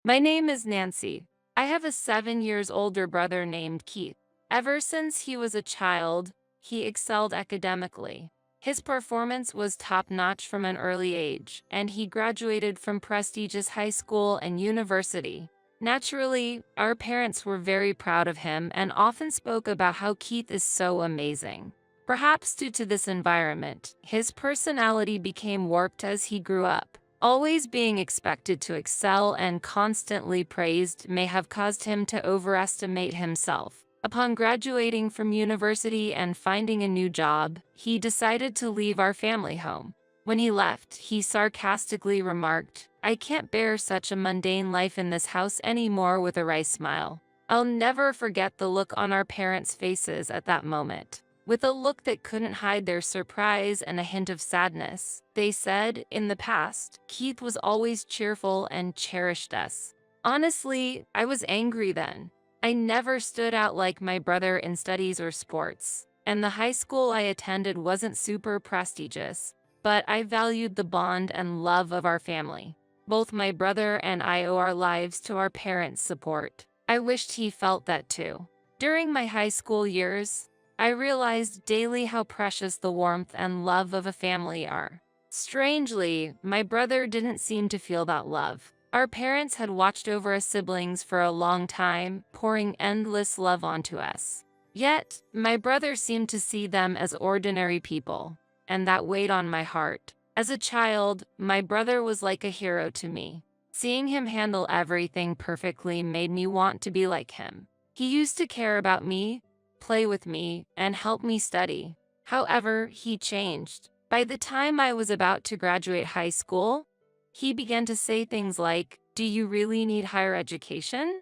My name is Nancy. I have a 7 years older brother named Keith. Ever since he was a child, he excelled academically. His performance was top-notch from an early age, and he graduated from prestigious high school and university. Naturally, our parents were very proud of him and often spoke about how Keith is so amazing. Perhaps due to this environment, his personality became warped as he grew up. Always being expected to excel and constantly praised may have caused him to overestimate himself. Upon graduating from university and finding a new job, he decided to leave our family home. When he left, he sarcastically remarked, "I can't bear such a mundane life in this house anymore," with a wry smile. I'll never forget the look on our parents' faces at that moment. With a look that couldn't hide their surprise and a hint of sadness, they said, "In the past, Keith was always cheerful and cherished us." Honestly, I was angry then. I never stood out like my brother in studies or sports, and the high school I attended wasn't super prestigious, but I valued the bond and love of our family. Both my brother and I owe our lives to our parents' support. I wished he felt that too. During my high school years, I realized daily how precious the warmth and love of a family are. Strangely, my brother didn't seem to feel that love. Our parents had watched over us siblings for a long time, pouring endless love onto us. Yet, my brother seemed to see them as ordinary people, and that weighed on my heart. As a child, my brother was like a hero to me. Seeing him handle everything perfectly made me want to be like him. He used to care about me, play with me, and help me study. However, he changed. By the time I was about to graduate high school, he began to say things like, "Do you really need higher education?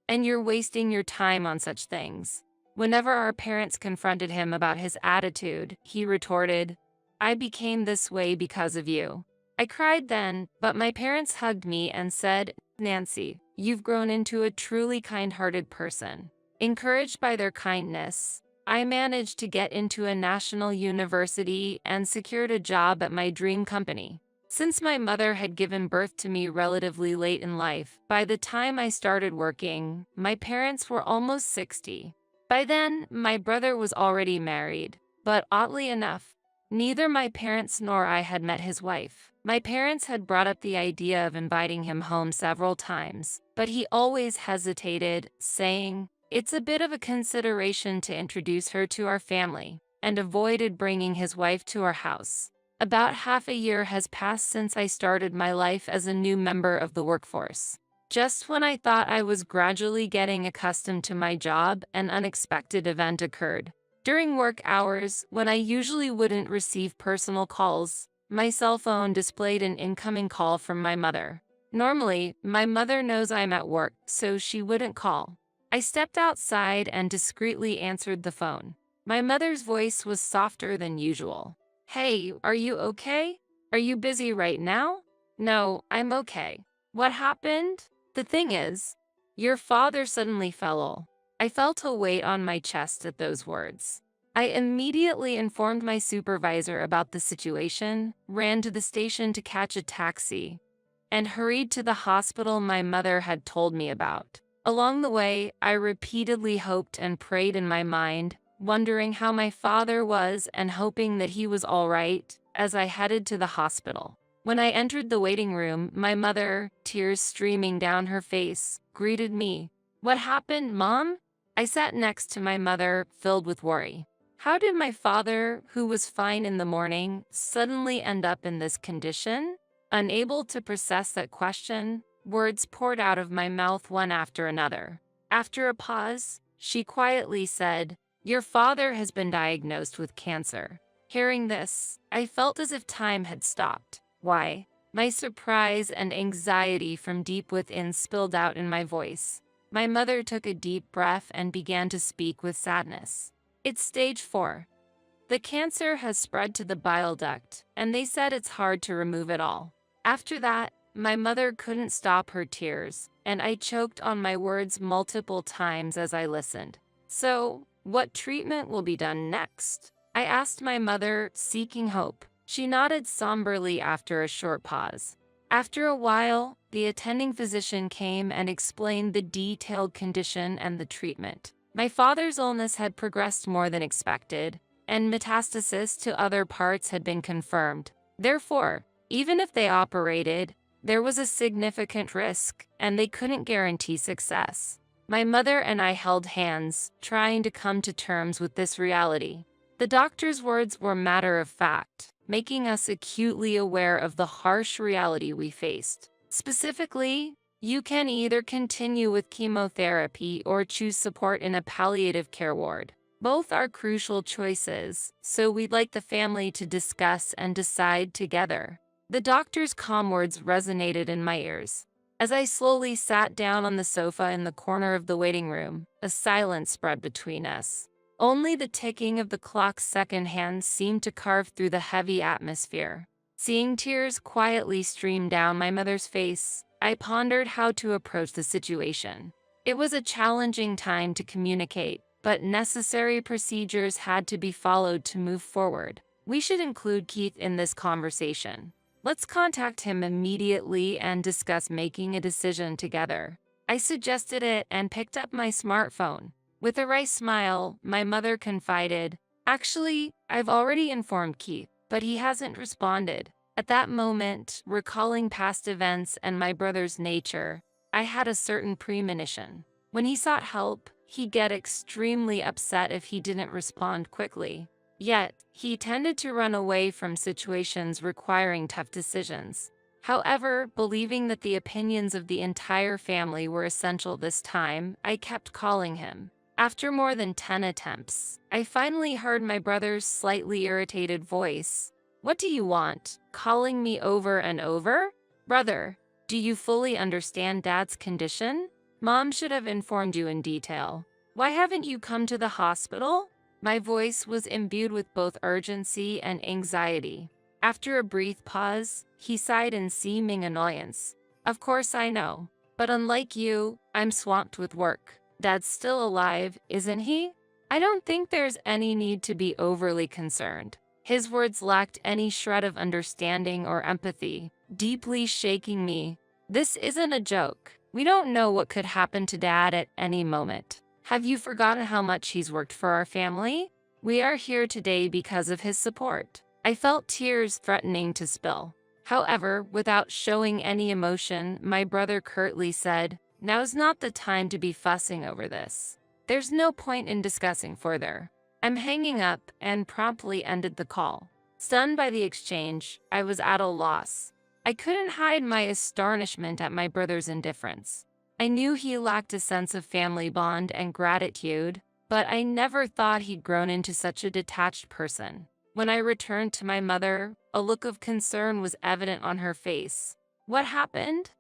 And you're wasting your time on such things." Whenever our parents confronted him about his attitude, he retorted, "I became this way because of you." I cried then, but my parents hugged me and said, "Nancy, you've grown into a truly kind-hearted person." Encouraged by their kindness, I managed to get into a national university and secured a job at my dream company. Since my mother had given birth to me relatively late in life, by the time I started working, my parents were almost 60. By then, my brother was already married, but oddly enough, neither my parents nor I had met his wife. My parents had brought up the idea of inviting him home several times, but he always hesitated, saying, "It's a bit of a consideration to introduce her to our family," and avoided bringing his wife to our house. About half a year has passed since I started my life as a new member of the workforce. Just when I thought I was gradually getting accustomed to my job, an unexpected event occurred. During work hours, when I usually wouldn't receive personal calls, my cell phone displayed an incoming call from my mother. Normally, my mother knows I'm at work, so she wouldn't call. I stepped outside and discreetly answered the phone. My mother's voice was softer than usual. "Hey, are you okay? Are you busy right now?" "No, I'm okay." "What happened?" "The thing is, your father suddenly fell ill." I felt a weight on my chest at those words. I immediately informed my supervisor about the situation, ran to the station to catch a taxi, and hurried to the hospital my mother had told me about. Along the way, I repeatedly hoped and prayed in my mind, wondering how my father was and hoping that he was all right, as I headed to the hospital. When I entered the waiting room, my mother, tears streaming down her face, greeted me. "What happened, Mom?" I sat next to my mother, filled with worry. How did my father, who was fine in the morning, suddenly end up in this condition? Unable to process that question, words poured out of my mouth one after another. After a pause, she quietly said, "Your father has been diagnosed with cancer." Hearing this, I felt as if time had stopped. Why? My surprise and anxiety from deep within spilled out in my voice. My mother took a deep breath and began to speak with sadness. "It's stage 4. The cancer has spread to the bile duct, and they said it's hard to remove it all." After that, my mother couldn't stop her tears, and I choked on my words multiple times as I listened. "So, what treatment will be done next?" I asked my mother, seeking hope. She nodded somberly after a short pause. "After a while, the attending physician came and explained the detailed condition and the treatment. My father's illness had progressed more than expected, and metastasis to other parts had been confirmed. Therefore, even if they operated, there was a significant risk, and they couldn't guarantee success. My mother and I held hands, trying to come to terms with this reality. The doctor's words were matter of fact, making us acutely aware of the harsh reality we faced. Specifically, you can either continue with chemotherapy or choose support in a palliative care ward. Both are crucial choices, so we'd like the family to discuss and decide together. The doctor's calm words resonated in my ears. As I slowly sat down on the sofa in the corner of the waiting room, a silence spread between us. Only the ticking of the clock's second hand seemed to carve through the heavy atmosphere. Seeing tears quietly stream down my mother's face, I pondered how to approach the situation. It was a challenging time to communicate, but necessary procedures had to be followed to move forward. We should include Keith in this conversation. Let's contact him immediately and discuss making a decision together. I suggested it and picked up my smartphone. With a wry smile, my mother confided, "Actually, I've already informed Keith, but he hasn't responded." At that moment, recalling past events and my brother's nature, I had a certain premonition. When he sought help, he'd get extremely upset if he didn't respond quickly. Yet, he tended to run away from situations requiring tough decisions. However, believing that the opinions of the entire family were essential this time, I kept calling him. After more than 10 attempts, I finally heard my brother's slightly irritated voice. "What do you want? Calling me over and over? Brother, do you fully understand Dad's condition? Mom should have informed you in detail. Why haven't you come to the hospital?" My voice was imbued with both urgency and anxiety. After a brief pause, he sighed in seeming annoyance. "Of course I know, but unlike you, I'm swamped with work. Dad's still alive, isn't he? I don't think there's any need to be overly concerned." His words lacked any shred of understanding or empathy, deeply shaking me. "This isn't a joke. We don't know what could happen to Dad at any moment. Have you forgotten how much he's worked for our family? We are here today because of his support." I felt tears threatening to spill. However, without showing any emotion, my brother curtly said, "Now's not the time to be fussing over this. There's no point in discussing further." I'm hanging up and promptly ended the call. Stunned by the exchange, I was at a loss. I couldn't hide my astonishment at my brother's indifference. I knew he lacked a sense of family bond and gratitude, but I never thought he'd grown into such a detached person. When I returned to my mother, a look of concern was evident on her face. "What happened?"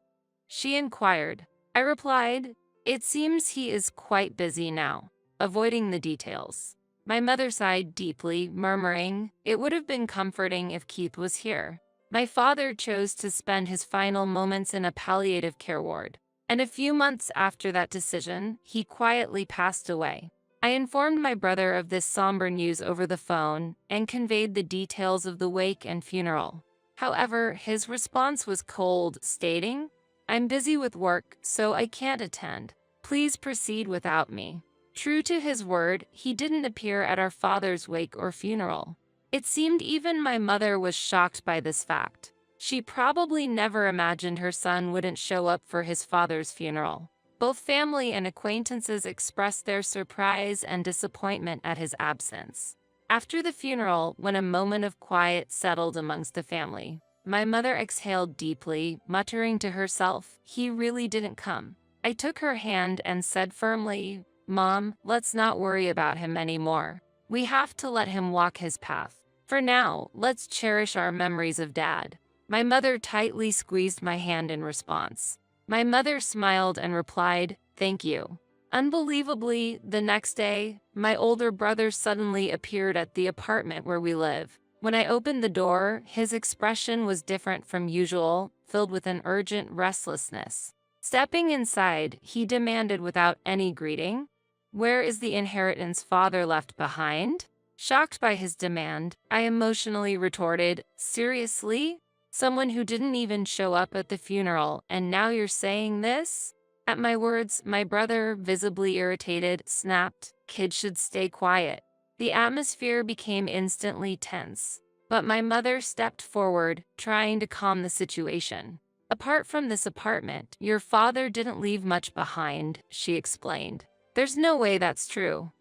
she inquired. I replied, "It seems he is quite busy now," avoiding the details. My mother sighed deeply, murmuring, "It would have been comforting if Keith was here." My father chose to spend his final moments in a palliative care ward, and a few months after that decision, he quietly passed away. I informed my brother of this somber news over the phone and conveyed the details of the wake and funeral. However, his response was cold, stating, "I'm busy with work, so I can't attend. Please proceed without me." True to his word, he didn't appear at our father's wake or funeral. It seemed even my mother was shocked by this fact. She probably never imagined her son wouldn't show up for his father's funeral. Both family and acquaintances expressed their surprise and disappointment at his absence. After the funeral, when a moment of quiet settled amongst the family, my mother exhaled deeply, muttering to herself, "He really didn't come." I took her hand and said firmly, "Mom, let's not worry about him anymore. We have to let him walk his path. For now, let's cherish our memories of Dad." My mother tightly squeezed my hand in response. My mother smiled and replied, "Thank you." Unbelievably, the next day, my older brother suddenly appeared at the apartment where we live. When I opened the door, his expression was different from usual, filled with an urgent restlessness. Stepping inside, he demanded without any greeting, "Where is the inheritance father left behind?" Shocked by his demand, I emotionally retorted, "Seriously? Someone who didn't even show up at the funeral, and now you're saying this? At my words, my brother, visibly irritated, snapped, "Kids should stay quiet." The atmosphere became instantly tense. But my mother stepped forward, trying to calm the situation. "Apart from this apartment, your father didn't leave much behind," she explained. "There's no way that's true."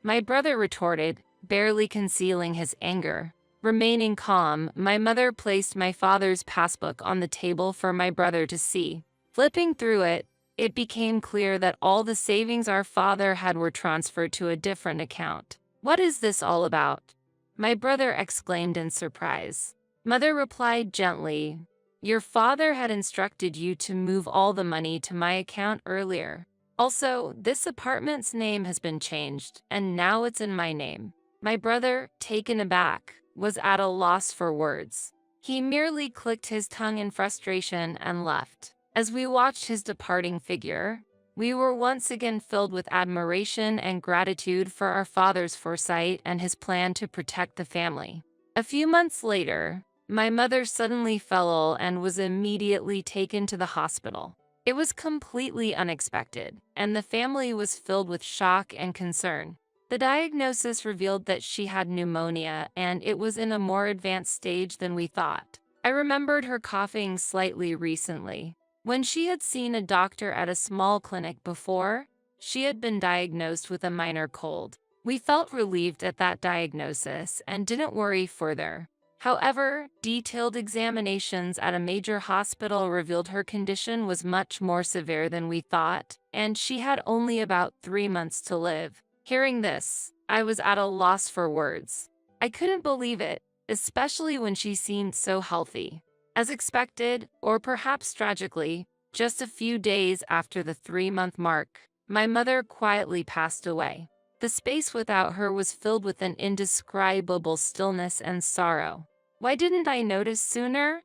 My brother retorted, barely concealing his anger. Remaining calm, my mother placed my father's passbook on the table for my brother to see. Flipping through it, it became clear that all the savings our father had were transferred to a different account. "What is this all about?" my brother exclaimed in surprise. Mother replied gently, "Your father had instructed you to move all the money to my account earlier. Also, this apartment's name has been changed, and now it's in my name." My brother, taken aback, was at a loss for words. He merely clicked his tongue in frustration and left. As we watched his departing figure, we were once again filled with admiration and gratitude for our father's foresight and his plan to protect the family. A few months later, my mother suddenly fell ill and was immediately taken to the hospital. It was completely unexpected, and the family was filled with shock and concern. The diagnosis revealed that she had pneumonia, and it was in a more advanced stage than we thought. I remembered her coughing slightly recently. When she had seen a doctor at a small clinic before, she had been diagnosed with a minor cold. We felt relieved at that diagnosis and didn't worry further. However, detailed examinations at a major hospital revealed her condition was much more severe than we thought, and she had only about 3 months to live. Hearing this, I was at a loss for words. I couldn't believe it, especially when she seemed so healthy. As expected, or perhaps tragically, just a few days after the 3-month mark, my mother quietly passed away. The space without her was filled with an indescribable stillness and sorrow. Why didn't I notice sooner?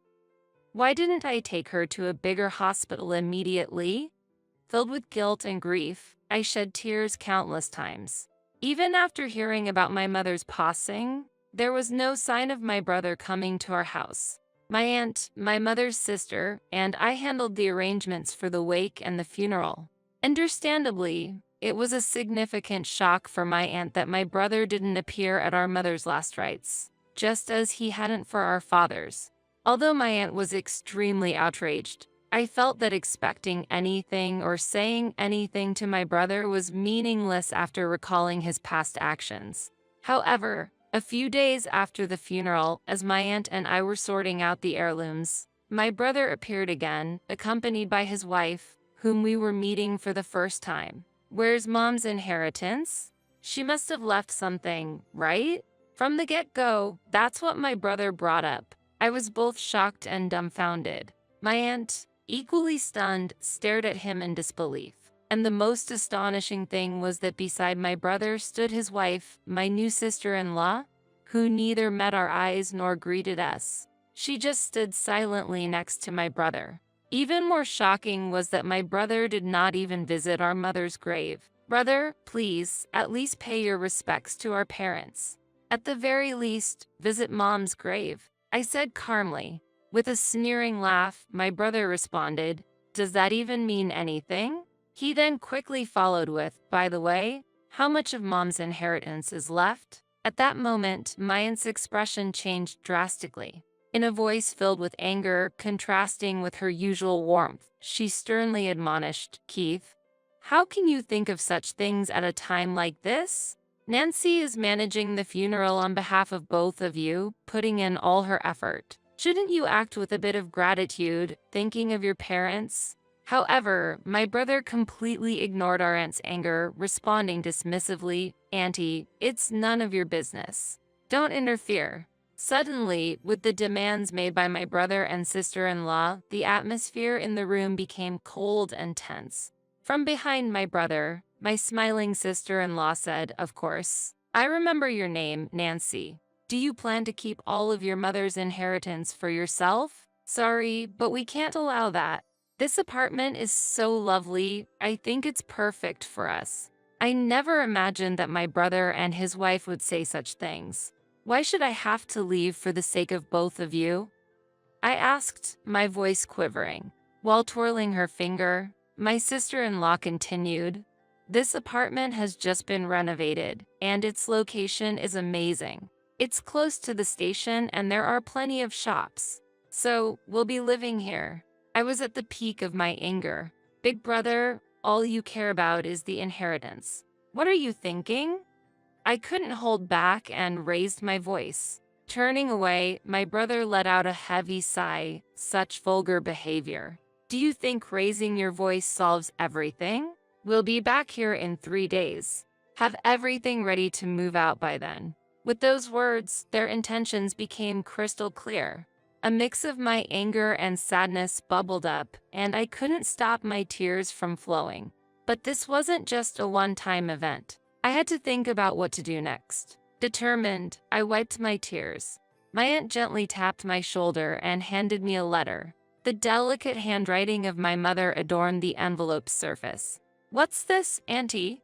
Why didn't I take her to a bigger hospital immediately? Filled with guilt and grief, I shed tears countless times. Even after hearing about my mother's passing, there was no sign of my brother coming to our house. My aunt, my mother's sister, and I handled the arrangements for the wake and the funeral. Understandably, it was a significant shock for my aunt that my brother didn't appear at our mother's last rites, just as he hadn't for our father's. Although my aunt was extremely outraged, I felt that expecting anything or saying anything to my brother was meaningless after recalling his past actions. However, a few days after the funeral, as my aunt and I were sorting out the heirlooms, my brother appeared again, accompanied by his wife, whom we were meeting for the first time. "Where's Mom's inheritance? She must have left something, right?" From the get-go, that's what my brother brought up. I was both shocked and dumbfounded. My aunt, equally stunned, stared at him in disbelief. And the most astonishing thing was that beside my brother stood his wife, my new sister-in-law, who neither met our eyes nor greeted us. She just stood silently next to my brother. Even more shocking was that my brother did not even visit our mother's grave. "Brother, please, at least pay your respects to our parents. At the very least, visit Mom's grave," I said calmly. With a sneering laugh, my brother responded, "Does that even mean anything?" He then quickly followed with, "By the way, how much of Mom's inheritance is left?" At that moment, my aunt's expression changed drastically. In a voice filled with anger, contrasting with her usual warmth, she sternly admonished, "Keith, how can you think of such things at a time like this? Nancy is managing the funeral on behalf of both of you, putting in all her effort. Shouldn't you act with a bit of gratitude, thinking of your parents?" However, my brother completely ignored our aunt's anger, responding dismissively, "Auntie, it's none of your business. Don't interfere." Suddenly, with the demands made by my brother and sister-in-law, the atmosphere in the room became cold and tense. From behind my brother, my smiling sister-in-law said, "Of course. I remember your name, Nancy. Do you plan to keep all of your mother's inheritance for yourself?" "Sorry, but we can't allow that. This apartment is so lovely, I think it's perfect for us." I never imagined that my brother and his wife would say such things. "Why should I have to leave for the sake of both of you?" I asked, my voice quivering. While twirling her finger, my sister-in-law continued, "This apartment has just been renovated, and its location is amazing. It's close to the station and there are plenty of shops. So, we'll be living here." I was at the peak of my anger. "Big brother, all you care about is the inheritance. What are you thinking?" I couldn't hold back and raised my voice. Turning away, my brother let out a heavy sigh. "Such vulgar behavior. Do you think raising your voice solves everything? We'll be back here in 3 days. Have everything ready to move out by then." With those words, their intentions became crystal clear. A mix of my anger and sadness bubbled up, and I couldn't stop my tears from flowing. But this wasn't just a one-time event. I had to think about what to do next. Determined, I wiped my tears. My aunt gently tapped my shoulder and handed me a letter. The delicate handwriting of my mother adorned the envelope's surface. "What's this, Auntie?"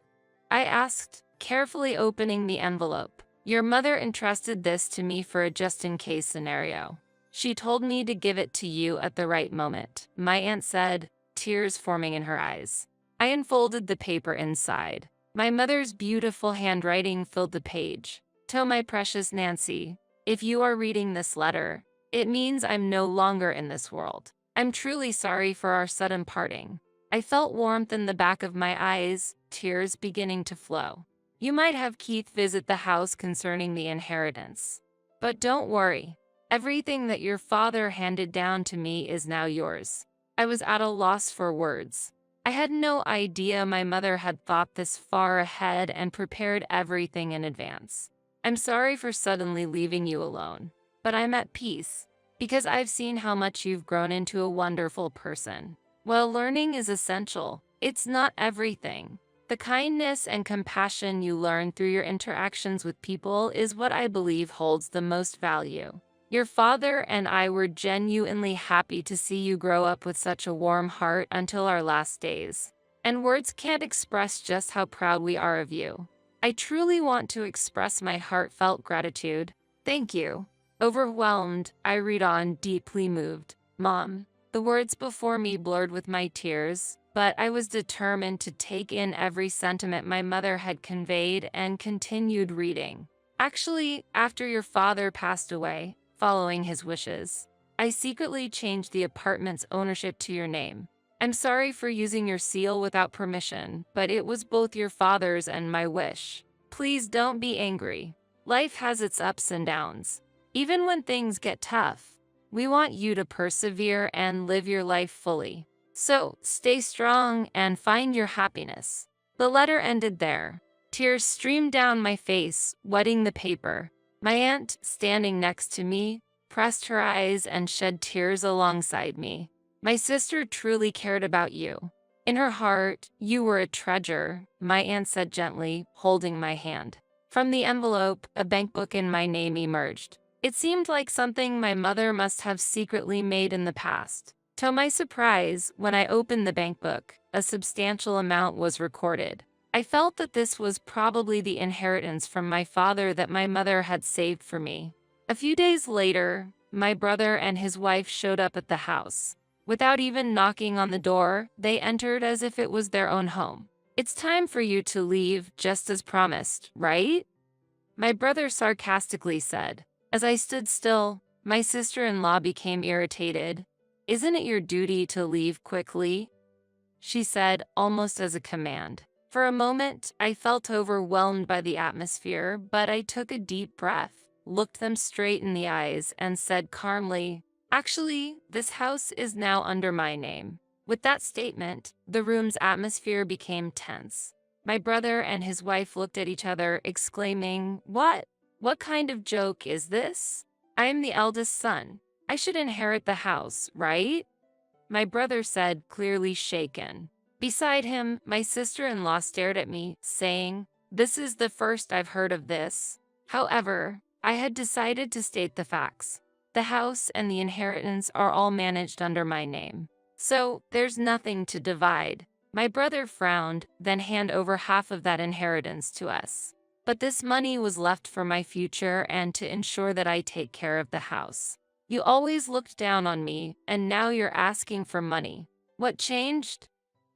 I asked, carefully opening the envelope. "Your mother entrusted this to me for a just-in-case scenario. She told me to give it to you at the right moment," my aunt said, tears forming in her eyes. I unfolded the paper inside. My mother's beautiful handwriting filled the page. "To my precious Nancy, if you are reading this letter, it means I'm no longer in this world. I'm truly sorry for our sudden parting." I felt warmth in the back of my eyes, tears beginning to flow. "You might have Keith visit the house concerning the inheritance. But don't worry. Everything that your father handed down to me is now yours." I was at a loss for words. I had no idea my mother had thought this far ahead and prepared everything in advance. "I'm sorry for suddenly leaving you alone, but I'm at peace, because I've seen how much you've grown into a wonderful person. While learning is essential, it's not everything. The kindness and compassion you learn through your interactions with people is what I believe holds the most value. Your father and I were genuinely happy to see you grow up with such a warm heart until our last days. And words can't express just how proud we are of you. I truly want to express my heartfelt gratitude. Thank you." Overwhelmed, I read on, deeply moved. "Mom." The words before me blurred with my tears, but I was determined to take in every sentiment my mother had conveyed and continued reading. "Actually, after your father passed away, following his wishes, I secretly changed the apartment's ownership to your name. I'm sorry for using your seal without permission, but it was both your father's and my wish. Please don't be angry. Life has its ups and downs. Even when things get tough, we want you to persevere and live your life fully. So, stay strong and find your happiness." The letter ended there. Tears streamed down my face, wetting the paper. My aunt, standing next to me, pressed her eyes and shed tears alongside me. "My sister truly cared about you. In her heart, you were a treasure," my aunt said gently, holding my hand. From the envelope, a bankbook in my name emerged. It seemed like something my mother must have secretly made in the past. To my surprise, when I opened the bankbook, a substantial amount was recorded. I felt that this was probably the inheritance from my father that my mother had saved for me. A few days later, my brother and his wife showed up at the house. Without even knocking on the door, they entered as if it was their own home. "It's time for you to leave, just as promised, right?" my brother sarcastically said. As I stood still, my sister-in-law became irritated. "Isn't it your duty to leave quickly?" she said, almost as a command. For a moment, I felt overwhelmed by the atmosphere, but I took a deep breath, looked them straight in the eyes, and said calmly, "Actually, this house is now under my name." With that statement, the room's atmosphere became tense. My brother and his wife looked at each other, exclaiming, "What? What kind of joke is this? I am the eldest son. I should inherit the house, right?" my brother said, clearly shaken. Beside him, my sister-in-law stared at me, saying, "This is the first I've heard of this." However, I had decided to state the facts. The house and the inheritance are all managed under my name. So, there's nothing to divide. My brother frowned, then handed over half of that inheritance to us. But this money was left for my future and to ensure that I take care of the house. You always looked down on me, and now you're asking for money. What changed?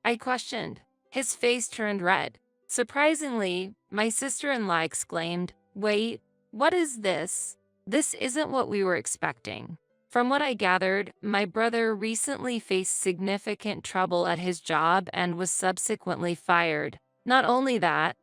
I questioned. His face turned red. Surprisingly, my sister-in-law exclaimed, "Wait, what is this? This isn't what we were expecting." From what I gathered, my brother recently faced significant trouble at his job and was subsequently fired. Not only that,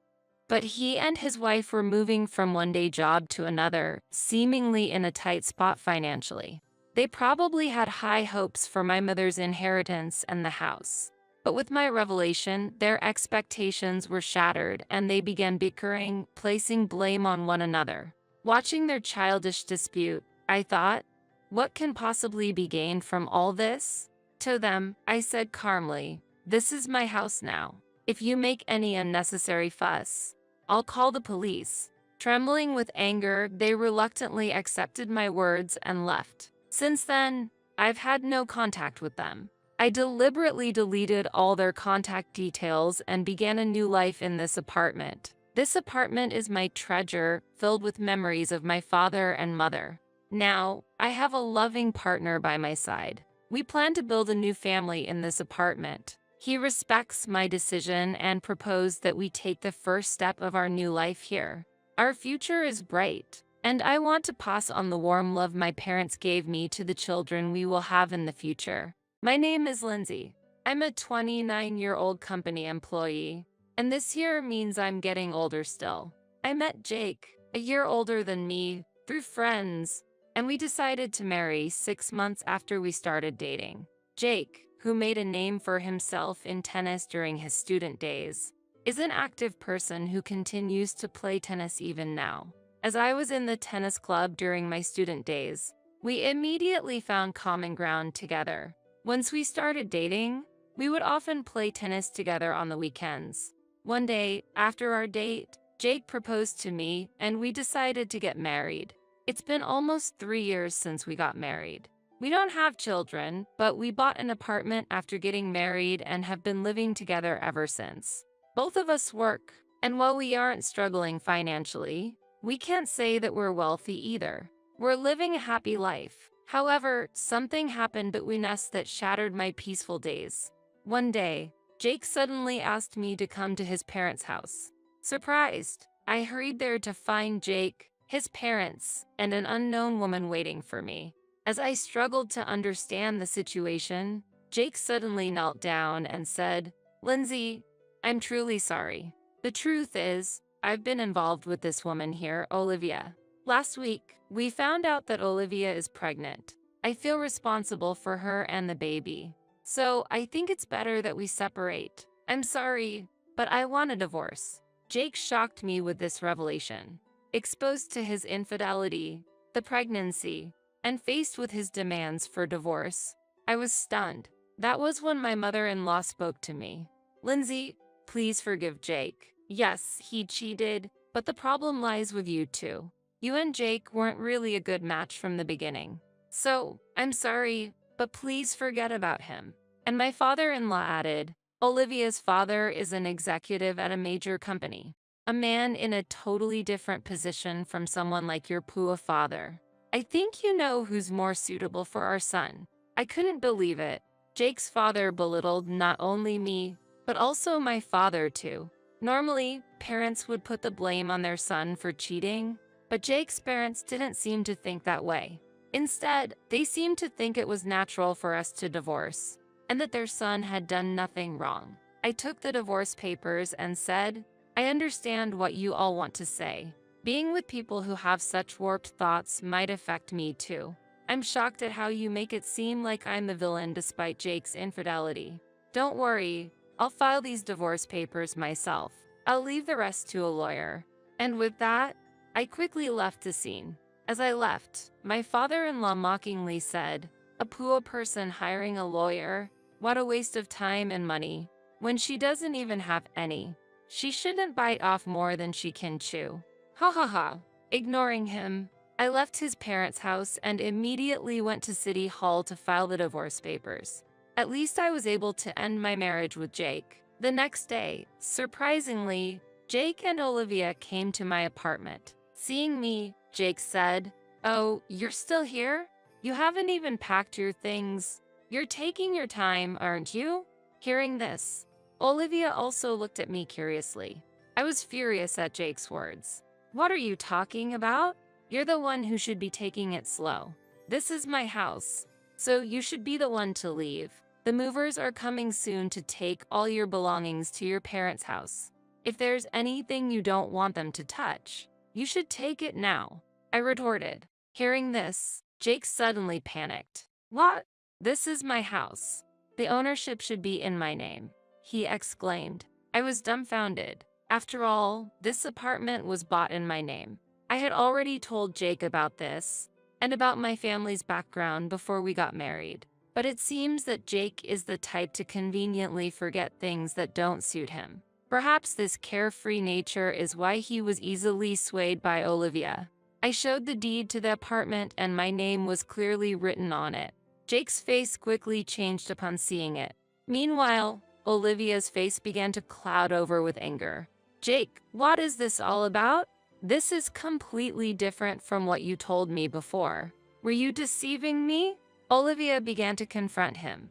but he and his wife were moving from one day job to another, seemingly in a tight spot financially. They probably had high hopes for my mother's inheritance and the house. But with my revelation, their expectations were shattered and they began bickering, placing blame on one another. Watching their childish dispute, I thought, what can possibly be gained from all this? To them, I said calmly, "This is my house now. If you make any unnecessary fuss, I'll call the police." Trembling with anger, they reluctantly accepted my words and left. Since then, I've had no contact with them. I deliberately deleted all their contact details and began a new life in this apartment. This apartment is my treasure, filled with memories of my father and mother. Now, I have a loving partner by my side. We plan to build a new family in this apartment. He respects my decision and proposed that we take the first step of our new life here. Our future is bright, and I want to pass on the warm love my parents gave me to the children we will have in the future. My name is Lindsay. I'm a 29-year-old company employee, and this year means I'm getting older still. I met Jake, a year older than me, through friends, and we decided to marry 6 months after we started dating. Jake, who made a name for himself in tennis during his student days, is an active person who continues to play tennis even now. As I was in the tennis club during my student days, we immediately found common ground together. Once we started dating, we would often play tennis together on the weekends. One day, after our date, Jake proposed to me and we decided to get married. It's been almost 3 years since we got married. We don't have children, but we bought an apartment after getting married and have been living together ever since. Both of us work, and while we aren't struggling financially, we can't say that we're wealthy either. We're living a happy life. However, something happened between us that shattered my peaceful days. One day, Jake suddenly asked me to come to his parents' house. Surprised, I hurried there to find Jake, his parents, and an unknown woman waiting for me. As I struggled to understand the situation, Jake suddenly knelt down and said, "Lindsay, I'm truly sorry. The truth is, I've been involved with this woman here, Olivia. Last week, we found out that Olivia is pregnant. I feel responsible for her and the baby. So I think it's better that we separate. I'm sorry, but I want a divorce." Jake shocked me with this revelation. Exposed to his infidelity, the pregnancy, and faced with his demands for divorce, I was stunned. That was when my mother-in-law spoke to me. "Lindsay, please forgive Jake. Yes, he cheated, but the problem lies with you too. You and Jake weren't really a good match from the beginning. So, I'm sorry, but please forget about him." And my father-in-law added, "Olivia's father is an executive at a major company. A man in a totally different position from someone like your poor father. I think you know who's more suitable for our son." I couldn't believe it. Jake's father belittled not only me, but also my father too. Normally, parents would put the blame on their son for cheating, but Jake's parents didn't seem to think that way. Instead, they seemed to think it was natural for us to divorce, and that their son had done nothing wrong. I took the divorce papers and said, "I understand what you all want to say. Being with people who have such warped thoughts might affect me too. I'm shocked at how you make it seem like I'm the villain despite Jake's infidelity. Don't worry, I'll file these divorce papers myself. I'll leave the rest to a lawyer." And with that, I quickly left the scene. As I left, my father-in-law mockingly said, "A poor person hiring a lawyer? What a waste of time and money. When she doesn't even have any. She shouldn't bite off more than she can chew." Ha ha ha. Ignoring him, I left his parents' house and immediately went to City Hall to file the divorce papers. At least I was able to end my marriage with Jake. The next day, surprisingly, Jake and Olivia came to my apartment. Seeing me, Jake said, "Oh, you're still here? You haven't even packed your things. You're taking your time, aren't you? Hearing this, Olivia also looked at me curiously. I was furious at Jake's words. What are you talking about? You're the one who should be taking it slow. This is my house, so you should be the one to leave. The movers are coming soon to take all your belongings to your parents' house. If there's anything you don't want them to touch, you should take it now, I retorted. Hearing this, Jake suddenly panicked. What? This is my house. The ownership should be in my name, he exclaimed. I was dumbfounded. After all, this apartment was bought in my name. I had already told Jake about this and about my family's background before we got married. But it seems that Jake is the type to conveniently forget things that don't suit him. Perhaps this carefree nature is why he was easily swayed by Olivia. I showed the deed to the apartment and my name was clearly written on it. Jake's face quickly changed upon seeing it. Meanwhile, Olivia's face began to cloud over with anger. Jake, what is this all about? This is completely different from what you told me before. Were you deceiving me? Olivia began to confront him.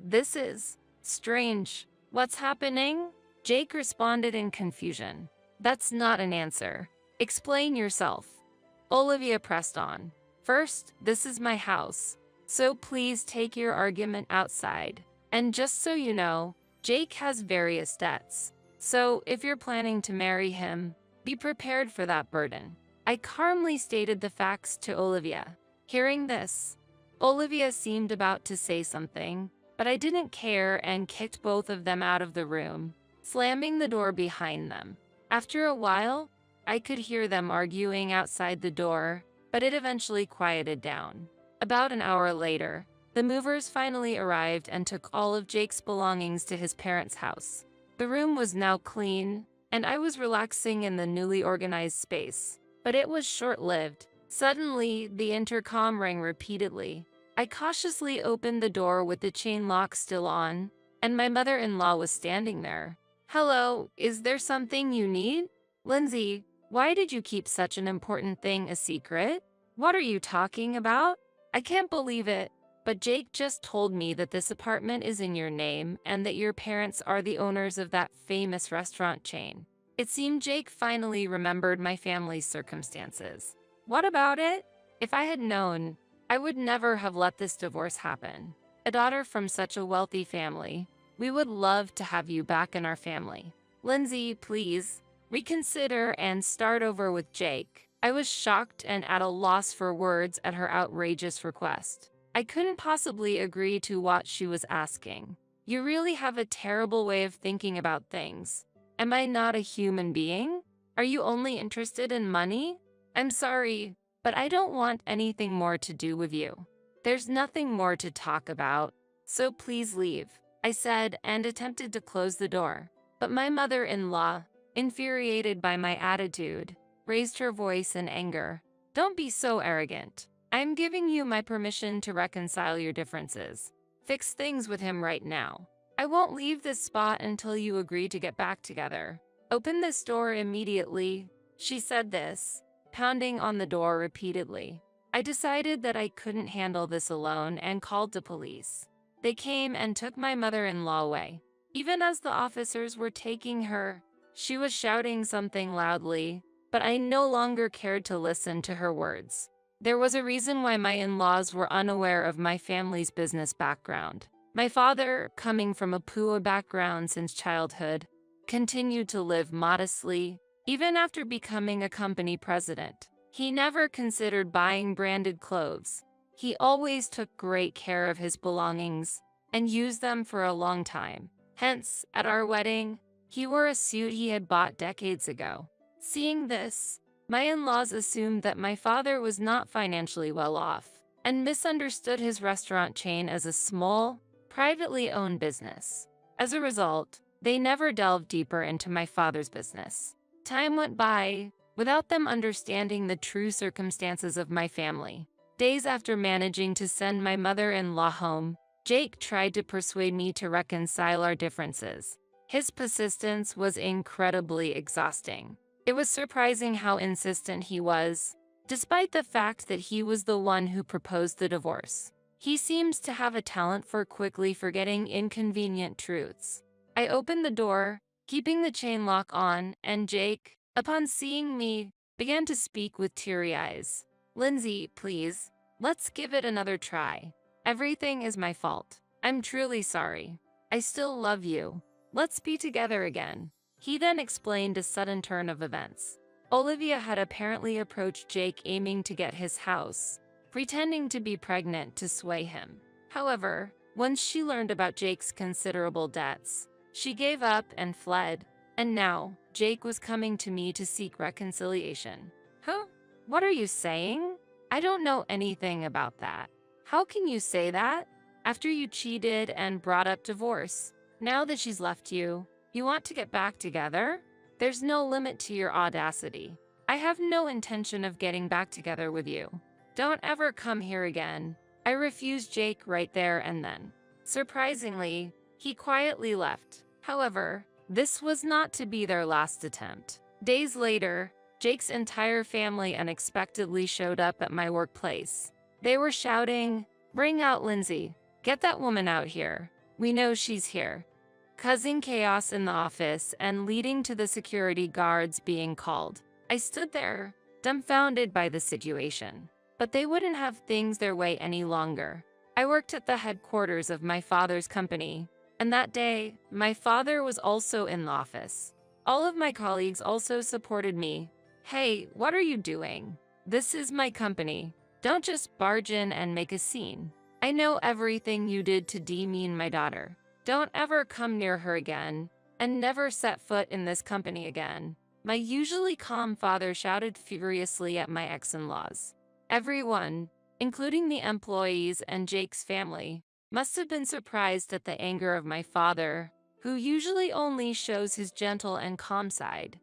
This is strange. What's happening? Jake responded in confusion. That's not an answer. Explain yourself. Olivia pressed on. First, this is my house, so please take your argument outside. And just so you know, Jake has various debts. So if you're planning to marry him, be prepared for that burden. I calmly stated the facts to Olivia. Hearing this, Olivia seemed about to say something, but I didn't care and kicked both of them out of the room, slamming the door behind them. After a while, I could hear them arguing outside the door, but it eventually quieted down. About an hour later, the movers finally arrived and took all of Jake's belongings to his parents' house. The room was now clean, and I was relaxing in the newly organized space. But it was short-lived. Suddenly, the intercom rang repeatedly. I cautiously opened the door with the chain lock still on, and my mother-in-law was standing there. Hello, is there something you need? Lindsay, why did you keep such an important thing a secret? What are you talking about? I can't believe it, but Jake just told me that this apartment is in your name and that your parents are the owners of that famous restaurant chain. It seemed Jake finally remembered my family's circumstances. What about it? If I had known, I would never have let this divorce happen. A daughter from such a wealthy family. We would love to have you back in our family. Lindsay, please, reconsider and start over with Jake. I was shocked and at a loss for words at her outrageous request. I couldn't possibly agree to what she was asking. You really have a terrible way of thinking about things. Am I not a human being? Are you only interested in money? I'm sorry, but I don't want anything more to do with you. There's nothing more to talk about, so please leave, I said and attempted to close the door. But my mother-in-law, infuriated by my attitude, raised her voice in anger. Don't be so arrogant. I'm giving you my permission to reconcile your differences. Fix things with him right now. I won't leave this spot until you agree to get back together. Open this door immediately. She said this, pounding on the door repeatedly. I decided that I couldn't handle this alone and called the police. They came and took my mother-in-law away. Even as the officers were taking her, she was shouting something loudly, but I no longer cared to listen to her words. There was a reason why my in-laws were unaware of my family's business background. My father, coming from a poor background since childhood, continued to live modestly, even after becoming a company president. He never considered buying branded clothes. He always took great care of his belongings and used them for a long time. Hence, at our wedding, he wore a suit he had bought decades ago. Seeing this, my in-laws assumed that my father was not financially well off and misunderstood his restaurant chain as a small, privately owned business. As a result, they never delved deeper into my father's business. Time went by without them understanding the true circumstances of my family. Days after managing to send my mother-in-law home, Jake tried to persuade me to reconcile our differences. His persistence was incredibly exhausting. It was surprising how insistent he was, despite the fact that he was the one who proposed the divorce. He seems to have a talent for quickly forgetting inconvenient truths. I opened the door, keeping the chain lock on, and Jake, upon seeing me, began to speak with teary eyes. "Lindsay, please, let's give it another try. Everything is my fault. I'm truly sorry. I still love you. Let's be together again." He then explained a sudden turn of events. Olivia had apparently approached Jake aiming to get his house, pretending to be pregnant to sway him. However, once she learned about Jake's considerable debts, she gave up and fled, and now Jake was coming to me to seek reconciliation. Huh? What are you saying? I don't know anything about that. How can you say that? After you cheated and brought up divorce, now that she's left you, you want to get back together? There's no limit to your audacity. I have no intention of getting back together with you. Don't ever come here again. I refused Jake right there and then. Surprisingly, he quietly left. However, this was not to be their last attempt. Days later, Jake's entire family unexpectedly showed up at my workplace. They were shouting, "Bring out Lindsay. Get that woman out here. We know she's here," causing chaos in the office and leading to the security guards being called. I stood there, dumbfounded by the situation. But they wouldn't have things their way any longer. I worked at the headquarters of my father's company, and that day, my father was also in the office. All of my colleagues also supported me. "Hey, what are you doing? This is my company. Don't just barge in and make a scene. I know everything you did to demean my daughter. Don't ever come near her again, and never set foot in this company again." My usually calm father shouted furiously at my ex-in-laws. Everyone, including the employees and Jake's family, must have been surprised at the anger of my father, who usually only shows his gentle and calm side.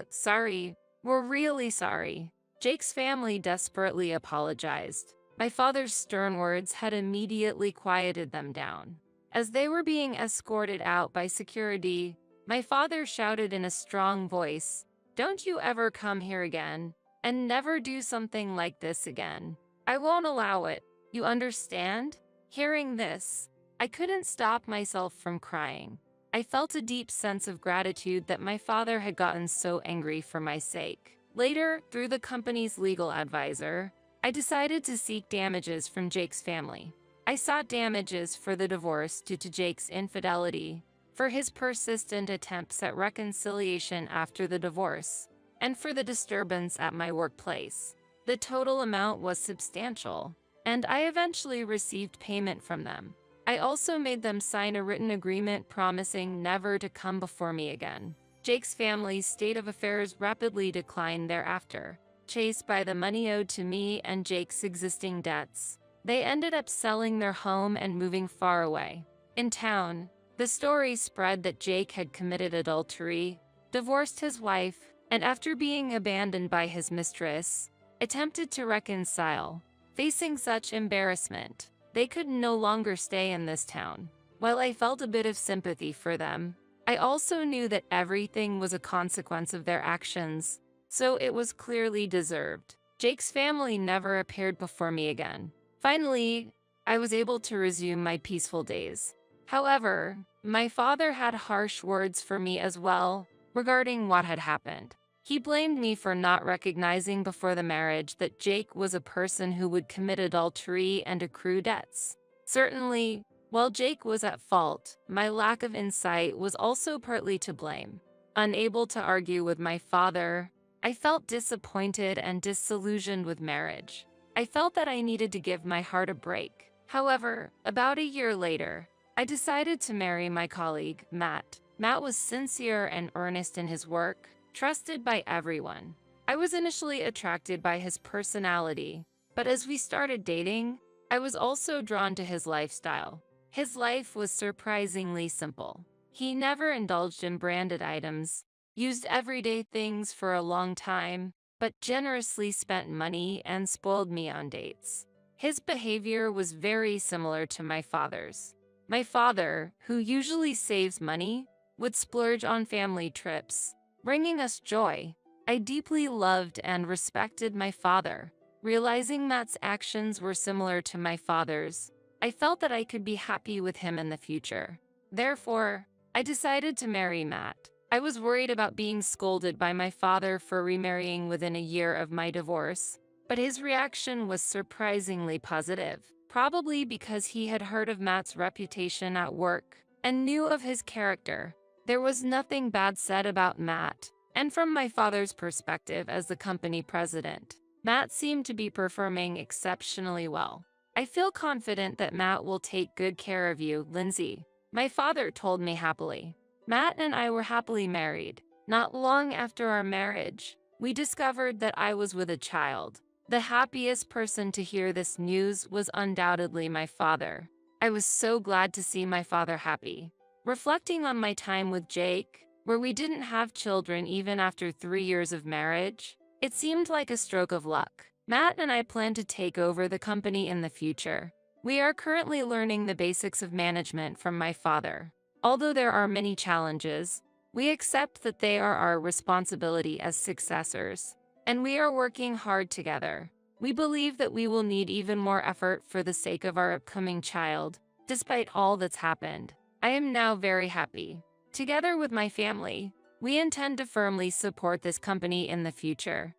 Sorry. We're really sorry." Jake's family desperately apologized. My father's stern words had immediately quieted them down. As they were being escorted out by security, my father shouted in a strong voice, "Don't you ever come here again. And never do something like this again. I won't allow it. You understand?" Hearing this, I couldn't stop myself from crying. I felt a deep sense of gratitude that my father had gotten so angry for my sake. Later, through the company's legal advisor, I decided to seek damages from Jake's family. I sought damages for the divorce due to Jake's infidelity, for his persistent attempts at reconciliation after the divorce, and for the disturbance at my workplace. The total amount was substantial, and I eventually received payment from them. I also made them sign a written agreement promising never to come before me again. Jake's family's state of affairs rapidly declined thereafter. Chased by the money owed to me and Jake's existing debts, they ended up selling their home and moving far away. In town, the story spread that Jake had committed adultery, divorced his wife, and after being abandoned by his mistress, attempted to reconcile. Facing such embarrassment, they could no longer stay in this town. While I felt a bit of sympathy for them, I also knew that everything was a consequence of their actions, so it was clearly deserved. Jake's family never appeared before me again. Finally, I was able to resume my peaceful days. However, my father had harsh words for me as well regarding what had happened. He blamed me for not recognizing before the marriage that Jake was a person who would commit adultery and accrue debts. Certainly, while Jake was at fault, my lack of insight was also partly to blame. Unable to argue with my father, I felt disappointed and disillusioned with marriage. I felt that I needed to give my heart a break. However, about a year later, I decided to marry my colleague, Matt. Matt was sincere and earnest in his work, trusted by everyone. I was initially attracted by his personality, but as we started dating, I was also drawn to his lifestyle. His life was surprisingly simple. He never indulged in branded items, used everyday things for a long time, but generously spent money and spoiled me on dates. His behavior was very similar to my father's. My father, who usually saves money, would splurge on family trips, bringing us joy, I deeply loved and respected my father. Realizing Matt's actions were similar to my father's, I felt that I could be happy with him in the future. Therefore, I decided to marry Matt. I was worried about being scolded by my father for remarrying within a year of my divorce, but his reaction was surprisingly positive, probably because he had heard of Matt's reputation at work and knew of his character. There was nothing bad said about Matt, and from my father's perspective as the company president, Matt seemed to be performing exceptionally well. I feel confident that Matt will take good care of you, Lindsay, my father told me happily. Matt and I were happily married. Not long after our marriage, we discovered that I was with a child. The happiest person to hear this news was undoubtedly my father. I was so glad to see my father happy. Reflecting on my time with Jake, where we didn't have children even after 3 years of marriage, it seemed like a stroke of luck. Matt and I plan to take over the company in the future. We are currently learning the basics of management from my father. Although there are many challenges, we accept that they are our responsibility as successors, and we are working hard together. We believe that we will need even more effort for the sake of our upcoming child, despite all that's happened. I am now very happy. Together with my family, we intend to firmly support this company in the future.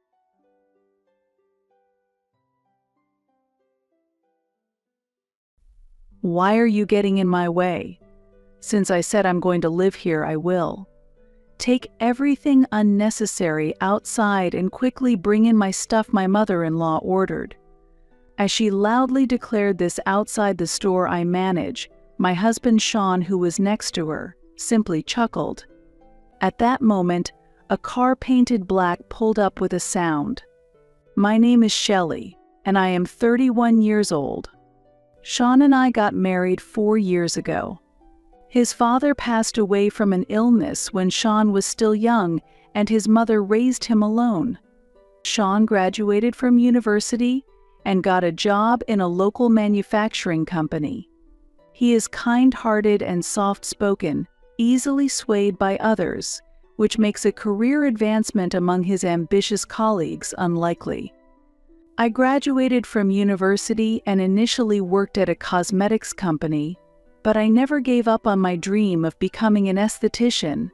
Why are you getting in my way? Since I said I'm going to live here, I will. Take everything unnecessary outside and quickly bring in my stuff my mother-in-law ordered. As she loudly declared this outside the store I manage, my husband Sean, who was next to her, simply chuckled. At that moment, a car painted black pulled up with a sound. My name is Shelley, and I am 31 years old. Sean and I got married 4 years ago. His father passed away from an illness when Sean was still young, and his mother raised him alone. Sean graduated from university and got a job in a local manufacturing company. He is kind-hearted and soft-spoken, easily swayed by others, which makes a career advancement among his ambitious colleagues unlikely. I graduated from university and initially worked at a cosmetics company, but I never gave up on my dream of becoming an esthetician.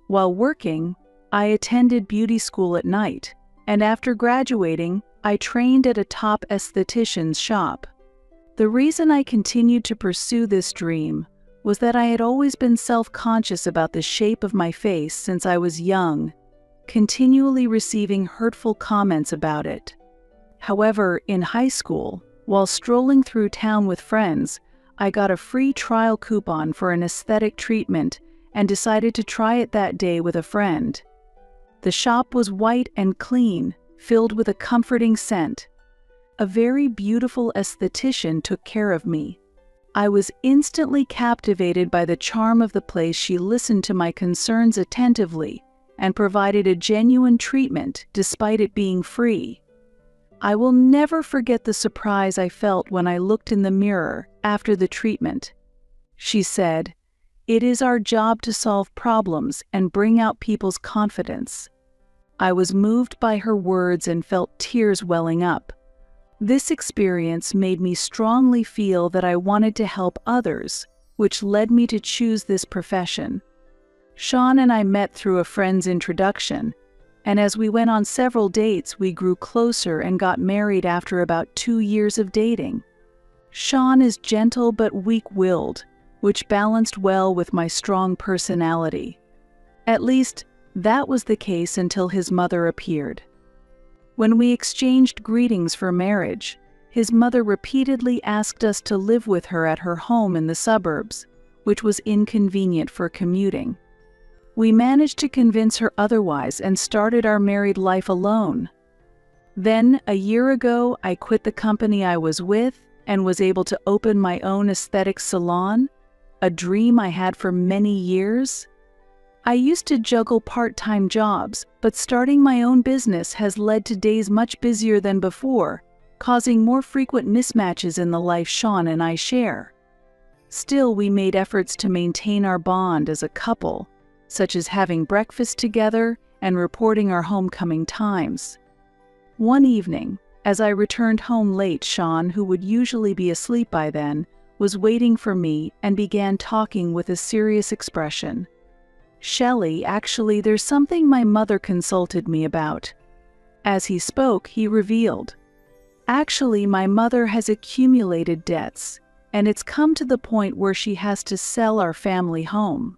While working, I attended beauty school at night, and after graduating, I trained at a top esthetician's shop. The reason I continued to pursue this dream was that I had always been self-conscious about the shape of my face since I was young, continually receiving hurtful comments about it. However, in high school, while strolling through town with friends, I got a free trial coupon for an aesthetic treatment and decided to try it that day with a friend. The shop was white and clean, filled with a comforting scent. A very beautiful esthetician took care of me. I was instantly captivated by the charm of the place. She listened to my concerns attentively and provided a genuine treatment despite it being free. I will never forget the surprise I felt when I looked in the mirror after the treatment. She said, "It is our job to solve problems and bring out people's confidence." I was moved by her words and felt tears welling up. This experience made me strongly feel that I wanted to help others, which led me to choose this profession. Sean and I met through a friend's introduction, and as we went on several dates, we grew closer and got married after about 2 years of dating. Sean is gentle but weak-willed, which balanced well with my strong personality. At least, that was the case until his mother appeared. When we exchanged greetings for marriage, his mother repeatedly asked us to live with her at her home in the suburbs, which was inconvenient for commuting. We managed to convince her otherwise and started our married life alone. Then, a year ago, I quit the company I was with and was able to open my own aesthetic salon, a dream I had for many years. I used to juggle part-time jobs, but starting my own business has led to days much busier than before, causing more frequent mismatches in the life Sean and I share. Still, we made efforts to maintain our bond as a couple, such as having breakfast together and reporting our homecoming times. One evening, as I returned home late, Sean, who would usually be asleep by then, was waiting for me and began talking with a serious expression. "Shelley, actually, there's something my mother consulted me about." As he spoke, he revealed, "Actually, my mother has accumulated debts, and it's come to the point where she has to sell our family home."